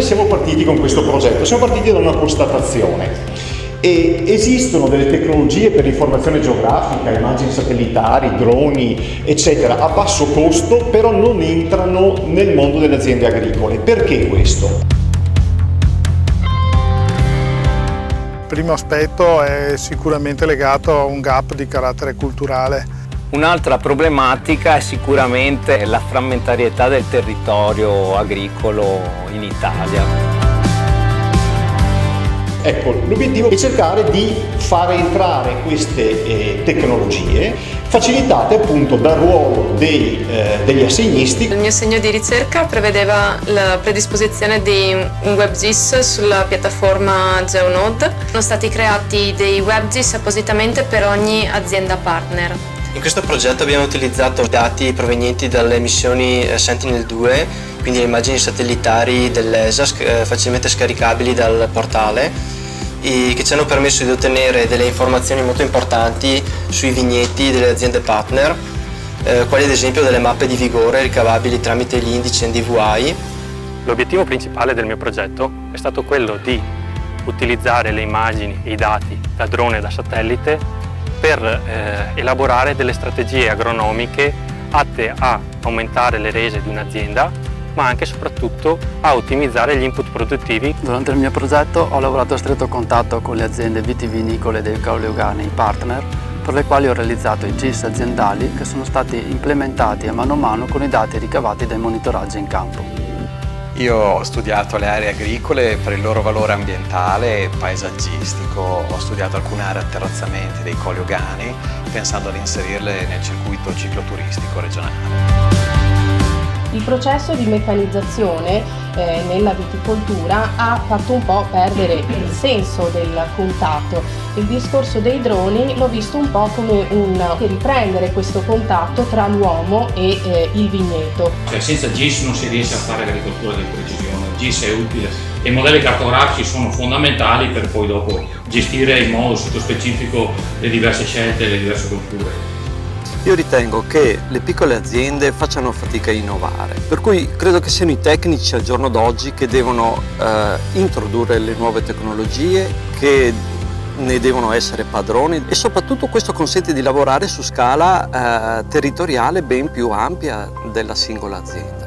come siamo partiti con questo progetto? Siamo partiti da una constatazione. E esistono delle tecnologie per l'informazione geografica, immagini satellitari, droni, eccetera, a basso costo, però non entrano nel mondo delle aziende agricole. Perché questo? Il primo aspetto è sicuramente legato a un gap di carattere culturale. Un'altra problematica è sicuramente la frammentarietà del territorio agricolo in Italia. Ecco, l'obiettivo è cercare di far entrare queste tecnologie facilitate appunto dal ruolo degli assegnisti. Il mio segno di ricerca prevedeva la predisposizione di un WebGIS sulla piattaforma GeoNode. Sono stati creati dei WebGIS appositamente per ogni azienda partner. In questo progetto abbiamo utilizzato dati provenienti dalle missioni Sentinel-2, quindi le immagini satellitari dell'ESA facilmente scaricabili dal portale, e che ci hanno permesso di ottenere delle informazioni molto importanti sui vigneti delle aziende partner, quali ad esempio delle mappe di vigore ricavabili tramite gli indici NDVI. L'obiettivo principale del mio progetto è stato quello di utilizzare le immagini e i dati da drone e da satellite per elaborare delle strategie agronomiche atte a aumentare le rese di un'azienda, ma anche e soprattutto a ottimizzare gli input produttivi. Durante il mio progetto ho lavorato a stretto contatto con le aziende vitivinicole dei Colli Euganei partner, per le quali ho realizzato i GIS aziendali che sono stati implementati a mano con i dati ricavati dai monitoraggi in campo. Io ho studiato le aree agricole per il loro valore ambientale e paesaggistico, ho studiato alcune aree atterrazzamenti dei Colli Euganei pensando ad inserirle nel circuito cicloturistico regionale. Il processo di meccanizzazione nella viticoltura ha fatto un po' perdere il senso del contatto. Il discorso dei droni l'ho visto un po' come un riprendere questo contatto tra l'uomo e il vigneto. Senza GIS non si riesce a fare agricoltura di precisione, il GIS è utile e i modelli cartografici sono fondamentali per poi dopo gestire in modo sito-specifico le diverse scelte e le diverse colture. Io ritengo che le piccole aziende facciano fatica a innovare, per cui credo che siano i tecnici al giorno d'oggi che devono introdurre le nuove tecnologie, che ne devono essere padroni e soprattutto questo consente di lavorare su scala territoriale ben più ampia della singola azienda.